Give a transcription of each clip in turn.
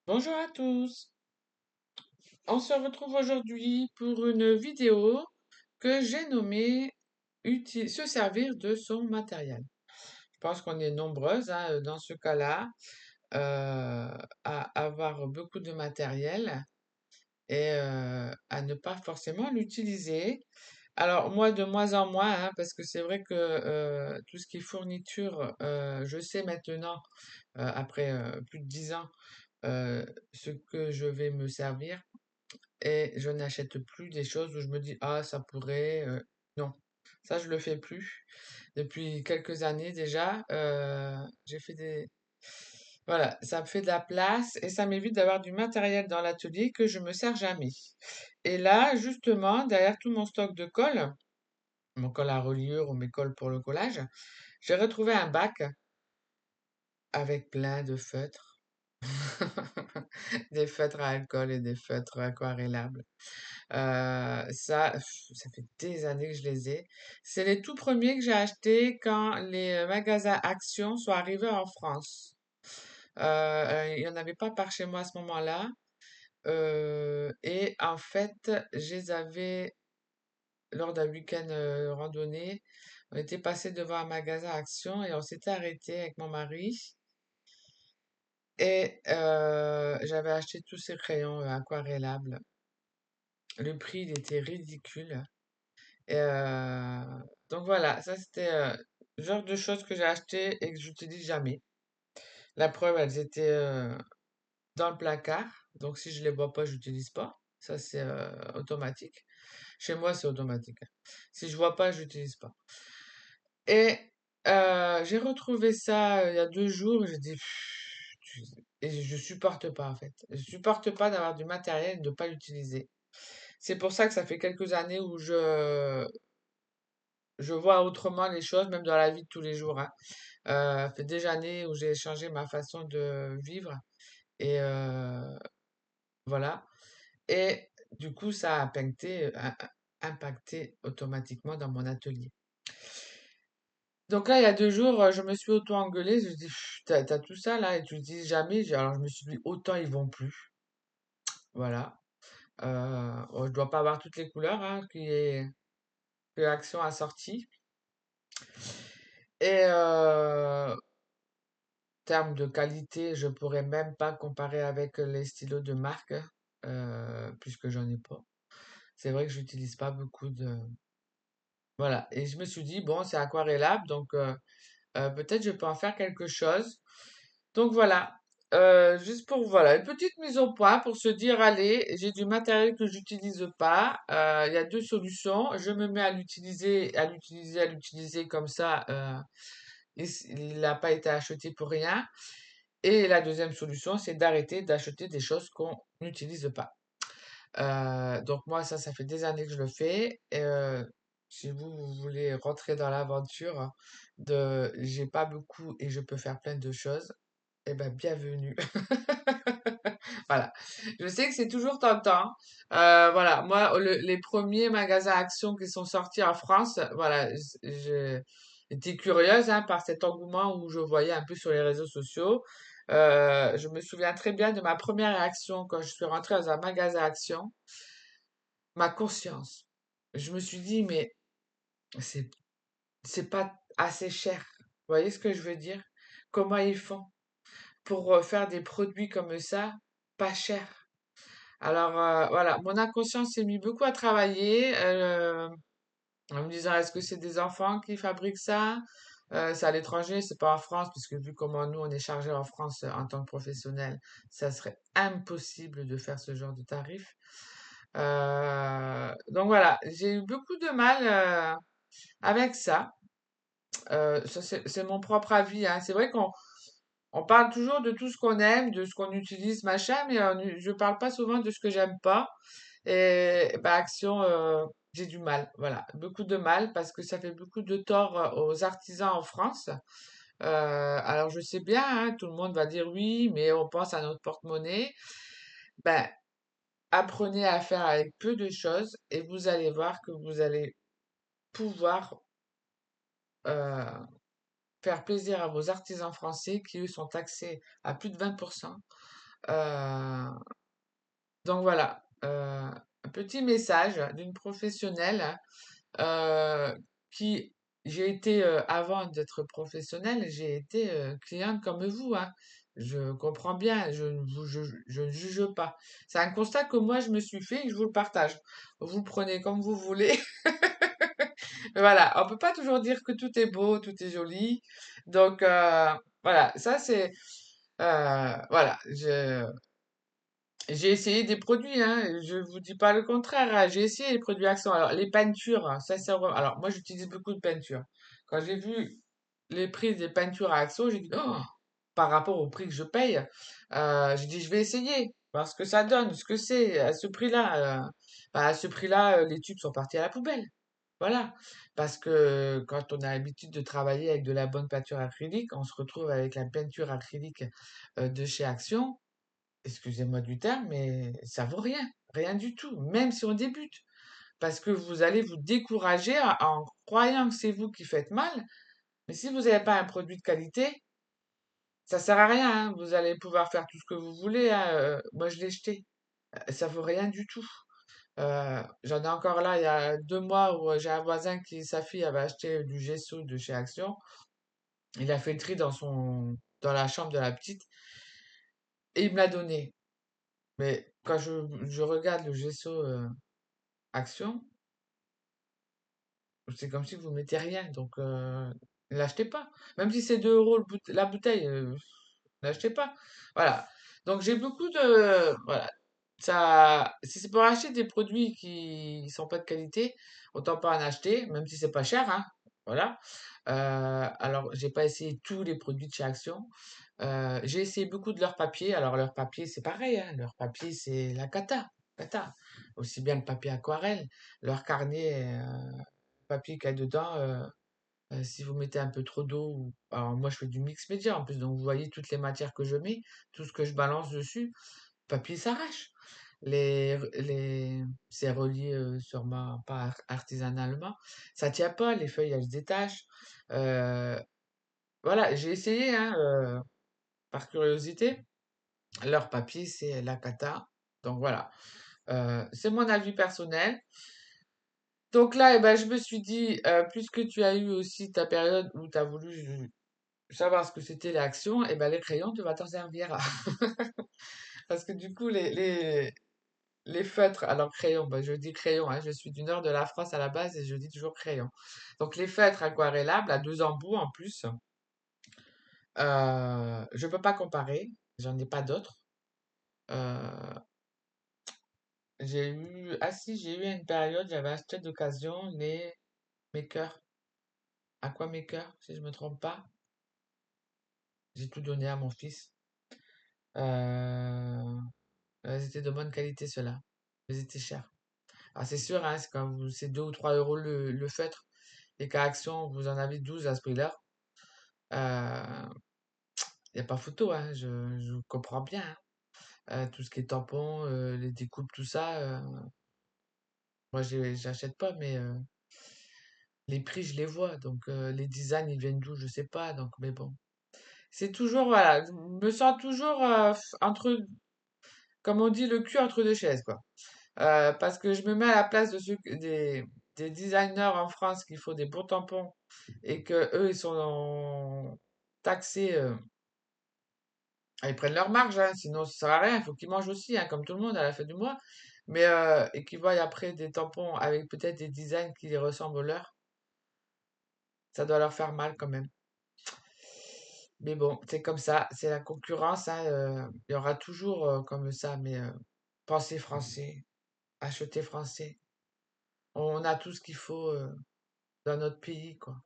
Bonjour à tous. On se retrouve aujourd'hui pour une vidéo que j'ai nommée Se servir de son matériel. Je pense qu'on est nombreuses hein, dans ce cas-là à avoir beaucoup de matériel et à ne pas forcément l'utiliser. Alors moi de moins en moins hein, parce que c'est vrai que tout ce qui est fourniture, je sais maintenant après plus de 10 ans ce que je vais me servir. Et je n'achète plus des choses où je me dis: «Ah ça pourrait», non, ça je le fais plus. Depuis quelques années déjà, j'ai fait des voilà, ça me fait de la place et ça m'évite d'avoir du matériel dans l'atelier que je me sers jamais. Et là, justement, derrière tout mon stock de colle, mon colle à reliure ou mes colles pour le collage, j'ai retrouvé un bac avec plein de feutres. Des feutres à alcool et des feutres aquarellables. Ça fait des années que je les ai. C'est les tout premiers que j'ai achetés quand les magasins Action sont arrivés en France. Il n'y en avait pas par chez moi à ce moment-là. Et en fait, je les avais lors d'un week-end randonnée. On était passé devant un magasin Action et on s'était arrêté avec mon mari. Et j'avais acheté tous ces crayons aquarellables. Le prix, il était ridicule. Et donc voilà, ça c'était le genre de choses que j'ai acheté et que j'utilise jamais. La preuve, elles étaient dans le placard. Donc si je les vois pas, j'utilise pas. Ça c'est automatique. Chez moi, c'est automatique, hein. Si je vois pas, j'utilise pas. Et j'ai retrouvé ça il y a 2 jours. Et j'ai dit et je supporte pas en fait. Je supporte pas d'avoir du matériel et de pas l'utiliser. C'est pour ça que ça fait quelques années où je vois autrement les choses, même dans la vie de tous les jours, hein. Ça fait des années où j'ai changé ma façon de vivre et voilà. Et du coup, ça a impacté automatiquement dans mon atelier. Donc là, il y a 2 jours, je me suis auto-engueulée. Je me dis, t'as tout ça là et tu le dis jamais. Alors je me suis dit, autant ils vont plus. Voilà. Bon, je dois pas avoir toutes les couleurs hein, que Action a sorti. Et termes de qualité, je pourrais même pas comparer avec les stylos de marque, puisque j'en ai pas. C'est vrai que j'utilise pas beaucoup de... Voilà. Et je me suis dit, bon, c'est aquarellable, donc peut-être je peux en faire quelque chose. Donc voilà. Juste pour, voilà, une petite mise au point pour se dire, allez, j'ai du matériel que j'utilise pas. Il y a deux solutions. Je me mets à l'utiliser, à l'utiliser, à l'utiliser comme ça. Il n'a pas été acheté pour rien. Et la deuxième solution, c'est d'arrêter d'acheter des choses qu'on n'utilise pas. Donc moi, ça fait des années que je le fais. Et, si vous voulez rentrer dans l'aventure de j'ai pas beaucoup et je peux faire plein de choses, eh ben bienvenue. Voilà. Je sais que c'est toujours tentant. Voilà, moi, les premiers magasins Action qui sont sortis en France, voilà, j'étais curieuse hein, par cet engouement où je voyais un peu sur les réseaux sociaux. Je me souviens très bien de ma première réaction quand je suis rentrée dans un magasin Action, ma conscience. Je me suis dit, mais c'est, c'est pas assez cher. Vous voyez ce que je veux dire? Comment ils font pour faire des produits comme ça, pas cher? Alors voilà, mon inconscient s'est mis beaucoup à travailler en me disant est-ce que c'est des enfants qui fabriquent ça? C'est à l'étranger, c'est pas en France, puisque vu comment nous on est chargé en France en tant que professionnel, ça serait impossible de faire ce genre de tarif. Donc voilà, j'ai eu beaucoup de mal avec ça. Ça c'est mon propre avis, hein. C'est vrai qu'on parle toujours de tout ce qu'on aime, de ce qu'on utilise, machin, mais je parle pas souvent de ce que j'aime pas. Et bah, Action, j'ai du mal, voilà, beaucoup de mal parce que ça fait beaucoup de tort aux artisans en France. Alors je sais bien, hein, tout le monde va dire oui, mais on pense à notre porte-monnaie. Ben, apprenez à faire avec peu de choses et vous allez voir que vous allez pouvoir euh, faire plaisir à vos artisans français qui, eux, sont taxés à plus de 20%. Euh, donc voilà, un petit message d'une professionnelle euh, qui, j'ai été, avant d'être professionnelle, j'ai été cliente comme vous, hein. Je comprends bien, je ne juge pas. C'est un constat que moi je me suis fait et que je vous le partage. Vous le prenez comme vous voulez. Voilà, on peut pas toujours dire que tout est beau, tout est joli. Donc voilà, ça c'est voilà, j'ai essayé des produits, hein, je vous dis pas le contraire, hein, j'ai essayé les produits Accent. Alors les peintures, hein, sincèrement, alors moi j'utilise beaucoup de peintures. Quand j'ai vu les prix des peintures à Axo, j'ai dit oh, par rapport au prix que je paye, j'ai dit je vais essayer, voir ce que ça donne, ce que c'est à ce prix-là. Bah, à ce prix-là, les tubes sont partis à la poubelle. Voilà, parce que quand on a l'habitude de travailler avec de la bonne peinture acrylique, on se retrouve avec la peinture acrylique de chez Action. Excusez-moi du terme, mais ça vaut rien, rien du tout, même si on débute, parce que vous allez vous décourager en croyant que c'est vous qui faites mal. Mais si vous n'avez pas un produit de qualité, ça sert à rien, hein. Vous allez pouvoir faire tout ce que vous voulez, hein. Moi, je l'ai jeté. Ça vaut rien du tout. J'en ai encore là, il y a 2 mois où j'ai un voisin qui, sa fille avait acheté du gesso de chez Action. Il a fait le tri dans la chambre de la petite et il me l'a donné. Mais quand je regarde le gesso Action, c'est comme si vous mettez rien. Donc, ne l'achetez pas. Même si c'est 2 euros la bouteille, n'achetez pas. Voilà. Donc, j'ai beaucoup de. Voilà. Ça, si c'est pour acheter des produits qui sont pas de qualité, autant pas en acheter, même si c'est pas cher, hein. Voilà. Alors, j'ai pas essayé tous les produits de chez Action. J'ai essayé beaucoup de leur papier. Alors, leur papier, c'est pareil, hein. Leur papier, c'est la cata. Cata. Aussi bien le papier aquarelle. Leur carnet, papier qu'il y a dedans, si vous mettez un peu trop d'eau, alors moi je fais du mix média en plus, donc vous voyez toutes les matières que je mets, tout ce que je balance dessus, le papier s'arrache. C'est relié sûrement pas artisanalement, ça tient pas, les feuilles elles se détachent. Euh, voilà, j'ai essayé, hein, par curiosité. Leur papier c'est la cata, donc voilà. C'est mon avis personnel. Donc là, eh ben, je me suis dit, puisque tu as eu aussi ta période où tu as voulu savoir ce que c'était l'action, et ben les crayons, tu vas t'en servir. Parce que du coup, les feutres, alors crayon, ben, je dis crayon, hein, je suis du nord de la France à la base et je dis toujours crayon. Donc les feutres aquarellables à 2 embouts en plus, je peux pas comparer, j'en ai pas d'autres. Euh, ah si, j'ai eu une période, j'avais acheté d'occasion les Maker, Aquamaker, si je me trompe pas. J'ai tout donné à mon fils. Euh, Elles étaient de bonne qualité, ceux-là. Ils étaient chers. Ah, c'est sûr, hein, c'est 2 ou 3 euros le feutre. Et qu'à Action, vous en avez 12 à ce prix-là. Il n'y a pas photo, hein, je comprends bien, hein. Tout ce qui est tampon, les découpes, tout ça, moi, j'achète pas, mais les prix, je les vois. Donc, les designs, ils viennent d'où, je sais pas. Donc, mais bon. C'est toujours, voilà, je me sens toujours entre, comme on dit, le cul entre deux chaises, quoi. Parce que je me mets à la place des designers en France qui font des bons tampons et que eux ils sont taxés, ils prennent leur marge, hein, sinon ça sert à rien, il faut qu'ils mangent aussi, hein, comme tout le monde à la fin du mois. Mais et qu'ils voient après des tampons avec peut-être des designs qui les ressemblent aux leurs, ça doit leur faire mal quand même. Mais bon, c'est comme ça, c'est la concurrence, hein, il y aura toujours comme ça, mais pensez français, achetez français. On a tout ce qu'il faut dans notre pays, quoi.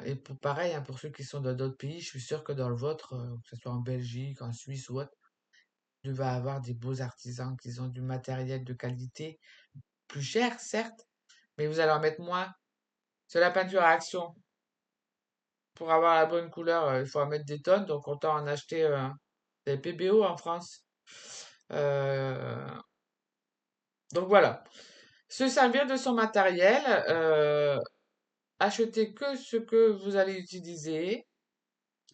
Et pour pareil, hein, pour ceux qui sont dans d'autres pays, je suis sûr que dans le vôtre, que ce soit en Belgique, en Suisse ou autre, tu vas avoir des beaux artisans qui ont du matériel de qualité, plus cher, certes, mais vous allez en mettre moins. C'est la peinture à action. Pour avoir la bonne couleur, il faut en mettre des tonnes, donc autant en acheter des PBO en France. Euh, donc voilà. Se servir de son matériel, acheter que ce que vous allez utiliser,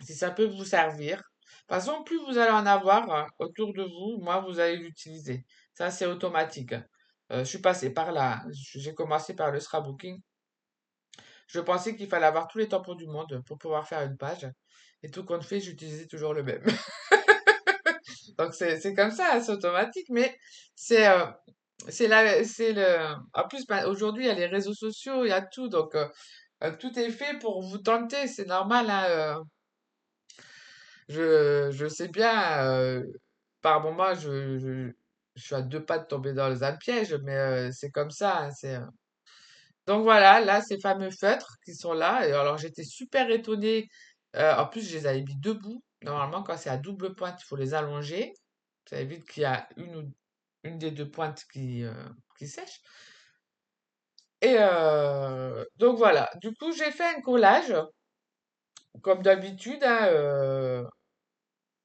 si ça peut vous servir. façon, plus vous allez en avoir autour de vous, moins vous allez l'utiliser. Ça, c'est automatique. Je suis passé par là. J'ai commencé par le scrapbooking. Je pensais qu'il fallait avoir tous les tampons du monde pour pouvoir faire une page. Et tout compte fait, j'utilisais toujours le même. Donc c'est comme ça, hein, c'est automatique, mais c'est c'est le. En plus, ben, aujourd'hui, il y a les réseaux sociaux, il y a tout, donc tout est fait pour vous tenter, c'est normal, hein, je sais bien, par moment, je suis à deux pas de tomber dans un piège, mais c'est comme ça, hein, donc voilà, là, ces fameux feutres qui sont là. Et alors, j'étais super étonnée. En plus, je les avais mis debout. Normalement, quand c'est à double pointe, il faut les allonger. Ça évite qu'il y a une des deux pointes qui sèche. Et donc voilà. Du coup, j'ai fait un collage, comme d'habitude, hein,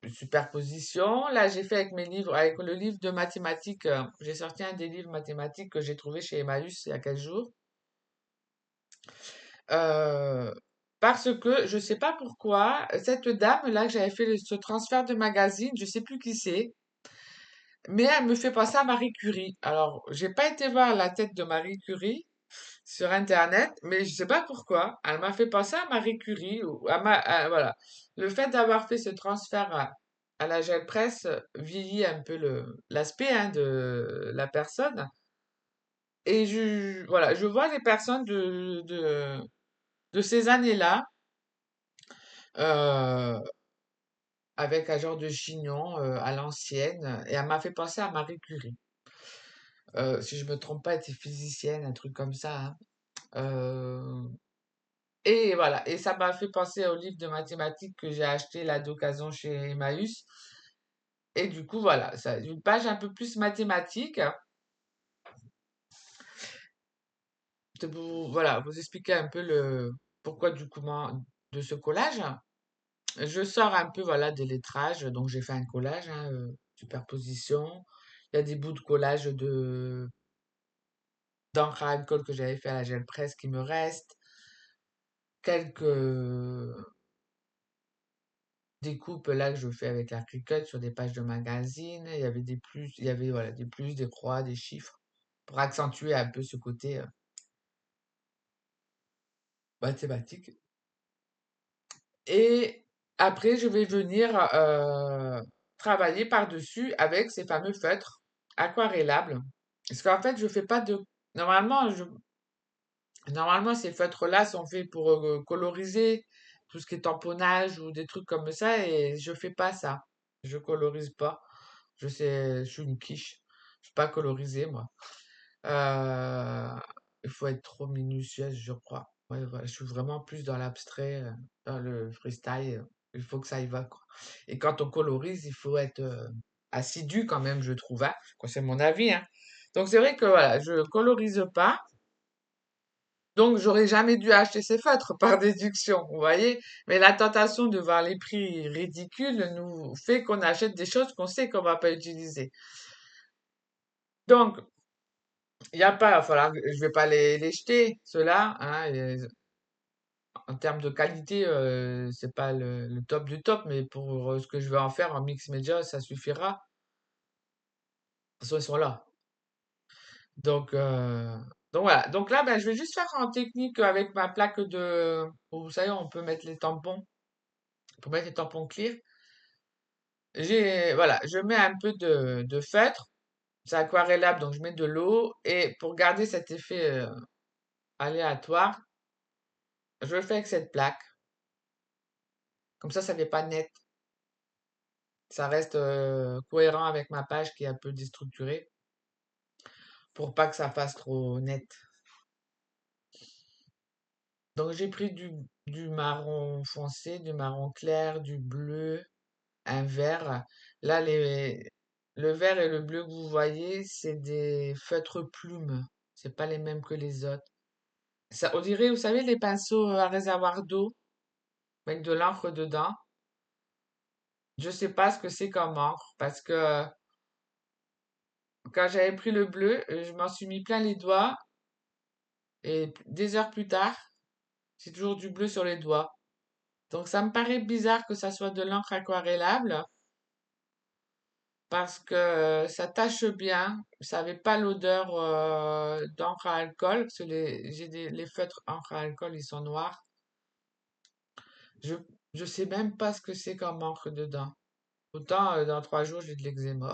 une superposition. Là, j'ai fait avec mes livres, avec le livre de mathématiques. J'ai sorti un des livres mathématiques que j'ai trouvé chez Emmaüs il y a 15 jours. Euh, Parce que je sais pas pourquoi, cette dame-là que j'avais fait ce transfert de magazine, je sais plus qui c'est, mais elle me fait penser à Marie Curie. Alors, j'ai pas été voir la tête de Marie Curie sur Internet, mais je sais pas pourquoi. Elle m'a fait penser à Marie Curie, ou voilà. Le fait d'avoir fait ce transfert à la gel presse vieillit un peu l'aspect hein, de la personne. Et voilà, je vois les personnes de ces années-là euh, avec un genre de chignon à l'ancienne, et elle m'a fait penser à Marie Curie. Si je me trompe pas, elle était physicienne, un truc comme ça, hein. Euh, et voilà, et ça m'a fait penser au livre de mathématiques que j'ai acheté là d'occasion chez Emmaüs. Et du coup, voilà, ça, une page un peu plus mathématique, voilà, vous expliquer un peu le pourquoi du comment de ce collage. Je sors un peu, voilà, des lettrages, donc j'ai fait un collage, hein, superposition. Il y a des bouts de collage d'encre à alcool que j'avais fait à la gel presse qui me restent. Quelques découpes là que je fais avec la Cricut sur des pages de magazine. Il y avait des plus, il y avait voilà, des plus, des croix, des chiffres pour accentuer un peu ce côté mathématique. Et après, je vais venir travailler par-dessus avec ces fameux feutres aquarellables. Parce qu'en fait, je fais pas de. Normalement, normalement, ces feutres-là sont faits pour coloriser tout ce qui est tamponnage ou des trucs comme ça, et je fais pas ça. Je colorise pas. Je suis une quiche. Je suis pas colorisée, moi. Euh, il faut être trop minutieuse, je crois. Ouais, voilà, je suis vraiment plus dans l'abstrait, dans le freestyle. Il faut que ça y va, quoi. Et quand on colorise, il faut être assidu quand même, je trouve, hein. Quoi, c'est mon avis, hein. Donc c'est vrai que voilà, je colorise pas. Donc j'aurais jamais dû acheter ces feutres par déduction, vous voyez. Mais la tentation de voir les prix ridicules nous fait qu'on achète des choses qu'on sait qu'on va pas utiliser. Donc il y a pas, je vais pas les jeter, ceux-là, hein, en termes de qualité, c'est pas le top du top, mais pour ce que je vais en faire en mix média, ça suffira. De toute façon, ils sont là. Donc, euh, donc voilà. Donc là, ben, je vais juste faire en technique avec ma plaque de, vous savez, on peut mettre les tampons, pour mettre les tampons clear. Voilà, je mets un peu de feutre, c'est aquarellable, donc je mets de l'eau, et pour garder cet effet aléatoire, je le fais avec cette plaque. Comme ça fait pas net. Ça reste cohérent avec ma page qui est un peu déstructurée pour pas que ça fasse trop net. Donc j'ai pris du marron foncé, du marron clair, du bleu, un vert. Là, le vert et le bleu que vous voyez, c'est des feutres plumes. C'est pas les mêmes que les autres. Ça, on dirait, vous savez, les pinceaux à réservoir d'eau avec de l'encre dedans. Je sais pas ce que c'est comme encre parce que quand j'avais pris le bleu, je m'en suis mis plein les doigts et des heures plus tard, c'est toujours du bleu sur les doigts. Donc ça me paraît bizarre que ça soit de l'encre aquarellable parce que ça tâche bien. Ça n'avait pas l'odeur d'encre à alcool parce que les feutres encre à alcool, ils sont noirs. Je je sais même pas ce que c'est comme encre dedans. Autant dans 3 jours j'ai de l'eczéma.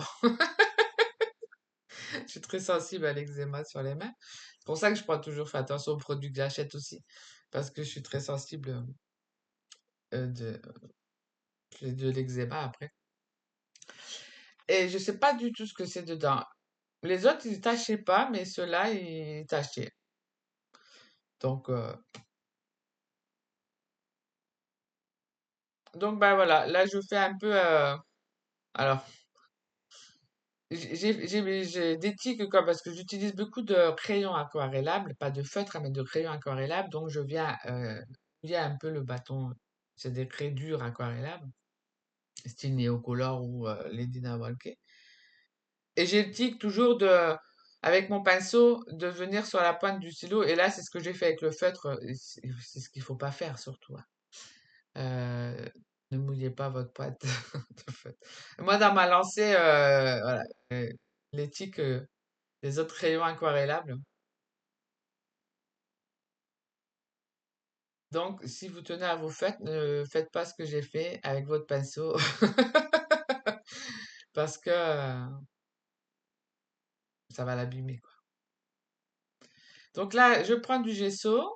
Je suis très sensible à l'eczéma sur les mains. C'est pour ça que je prends toujours fais attention aux produits que j'achète aussi parce que je suis très sensible de de l'eczéma après. Et je sais pas du tout ce que c'est dedans. Les autres, ils tâchaient pas, mais ceux-là, ils tâchaient. Donc, euh, donc ben voilà, là je fais un peu. Alors, j'ai des tics comme parce que j'utilise beaucoup de crayons aquarellables, pas de feutre, hein, mais de crayons aquarellables. Donc je viens mouiller un peu le bâton. C'est des craies dures aquarellables, style Neocolor ou les Walker. Et j'ai le tic toujours avec mon pinceau, de venir sur la pointe du stylo. Et là, c'est ce que j'ai fait avec le feutre. Et c'est ce qu'il faut pas faire surtout, hein. Euh, ne mouillez pas votre pâte de feutre. Moi, dans ma lancée, voilà, euh, les tics, les autres crayons aquarellables. Donc, si vous tenez à vos feutres, ne faites pas ce que j'ai fait avec votre pinceau. Parce que ça va l'abîmer, quoi. Donc là, je prends du gesso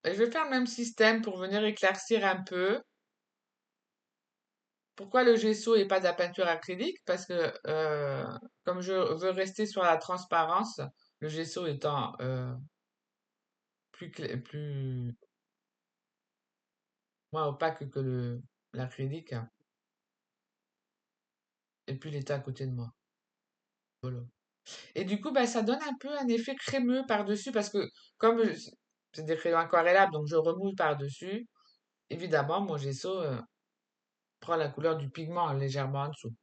et je vais faire le même système pour venir éclaircir un peu. Pourquoi le gesso et pas de la peinture acrylique? Parce que comme je veux rester sur la transparence, le gesso étant plus moins opaque que l'acrylique, hein, et puis il était à côté de moi. Voilà. Et du coup, bah, ça donne un peu un effet crémeux par-dessus parce que comme c'est des crayons aquarellables, donc je remouille par-dessus. Évidemment, mon gesso prend la couleur du pigment légèrement en dessous.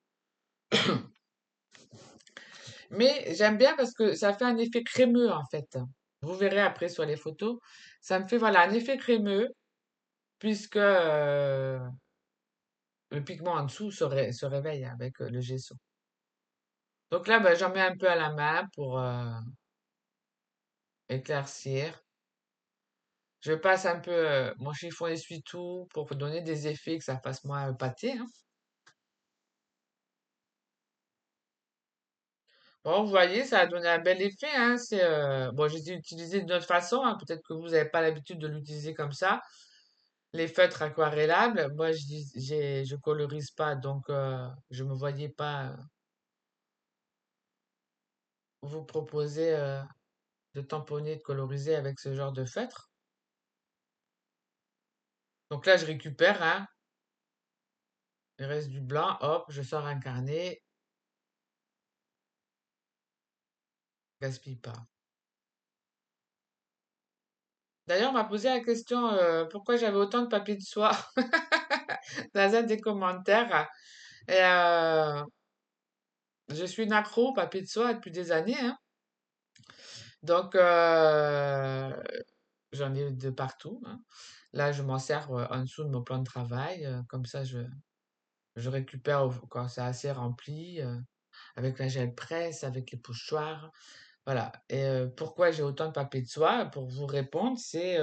Mais j'aime bien parce que ça fait un effet crémeux en fait. Vous verrez après sur les photos. Ça me fait voilà un effet crémeux puisque le pigment en dessous se réveille avec le gesso. Donc là, ben, j'en mets un peu à la main pour éclaircir. Je passe un peu mon chiffon essuie-tout pour donner des effets que ça fasse moins pâté, hein. Bon, vous voyez, ça a donné un bel effet, hein. Bon, j'ai utilisé d'une autre façon, hein. Peut-être que vous n'avez pas l'habitude de l'utiliser comme ça. Les feutres aquarellables, moi, je colorise pas, donc je me voyais pas vous proposer de tamponner, de coloriser avec ce genre de feutre. Donc là, je récupère, hein, il reste du blanc, hop, je sors un carnet, gaspille pas. D'ailleurs, on m'a posé la question pourquoi j'avais autant de papier de soie dans un des commentaires. Et je suis une accro au papier de soie depuis des années, hein. Donc, j'en ai de partout, hein. Là, je m'en sers en dessous de mon plan de travail. Comme ça, je récupère quand c'est assez rempli, avec la gel presse, avec les pochoirs. Voilà. Et pourquoi j'ai autant de papier de soie? Pour vous répondre, c'est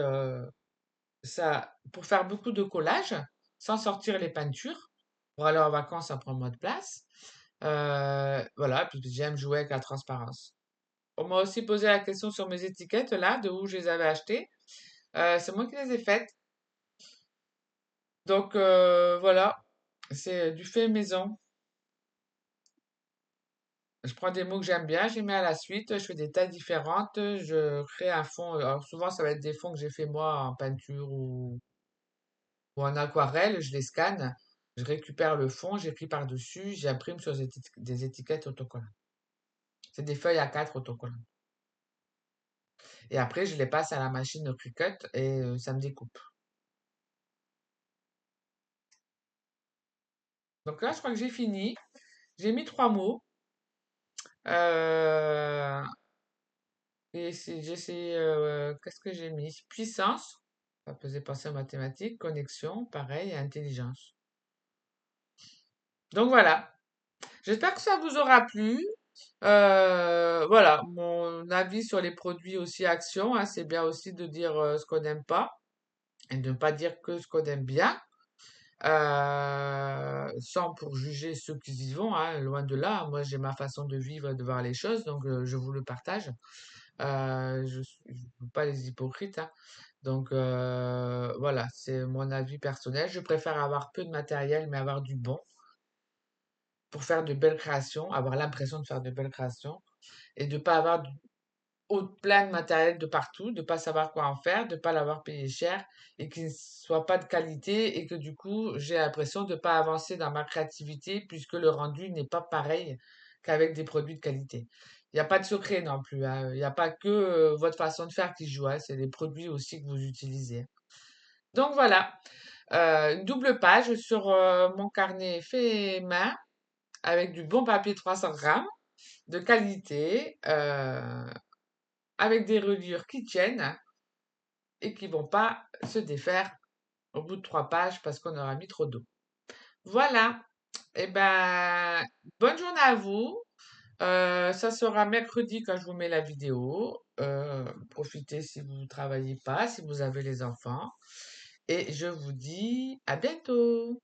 ça, pour faire beaucoup de collages, sans sortir les peintures. Pour aller en vacances, ça prend moins de place. Voilà, puis j'aime jouer avec la transparence. On m'a aussi posé la question sur mes étiquettes, là, de où je les avais achetées. C'est moi qui les ai faites. Donc, voilà, c'est du fait maison. Je prends des mots que j'aime bien, je les mets à la suite, je fais des tailles différentes, je crée un fond. Alors souvent, ça va être des fonds que j'ai fait moi en peinture ou en aquarelle, je les scanne, je récupère le fond, j'écris par-dessus, j'imprime sur des étiquettes autocollantes. C'est des feuilles A4 autocollantes. Et après, je les passe à la machine au Cricut et ça me découpe. Donc là, je crois que j'ai fini. J'ai mis 3 mots. Euh, et qu'est-ce que j'ai mis? Puissance. Ça faisait penser aux mathématiques, connexion, pareil, et intelligence. Donc voilà. J'espère que ça vous aura plu. Voilà, mon avis sur les produits aussi Action, hein, c'est bien aussi de dire ce qu'on n'aime pas et de ne pas dire que ce qu'on aime bien, sans pour juger ceux qui y vont, hein, loin de là. Moi, j'ai ma façon de vivre et de voir les choses, donc je vous le partage. Je ne veux pas les hypocrites, hein. Donc voilà, c'est mon avis personnel. Je préfère avoir peu de matériel, mais avoir du bon pour faire de belles créations, avoir l'impression de faire de belles créations et de pas avoir plein de matériel de partout, de pas savoir quoi en faire, de pas l'avoir payé cher et qu'il ne soit pas de qualité et que du coup, j'ai l'impression de pas avancer dans ma créativité puisque le rendu n'est pas pareil qu'avec des produits de qualité. Il n'y a pas de secret non plus, hein. Il n'y a pas que votre façon de faire qui joue, hein. C'est les produits aussi que vous utilisez. Donc voilà, une double page sur mon carnet fait main avec du bon papier 300 grammes de qualité, avec des reliures qui tiennent et qui vont pas se défaire au bout de 3 pages parce qu'on aura mis trop d'eau. Voilà. Eh ben, bonne journée à vous. Ça sera mercredi quand je vous mets la vidéo. Profitez si vous ne travaillez pas, si vous avez les enfants. Et je vous dis à bientôt.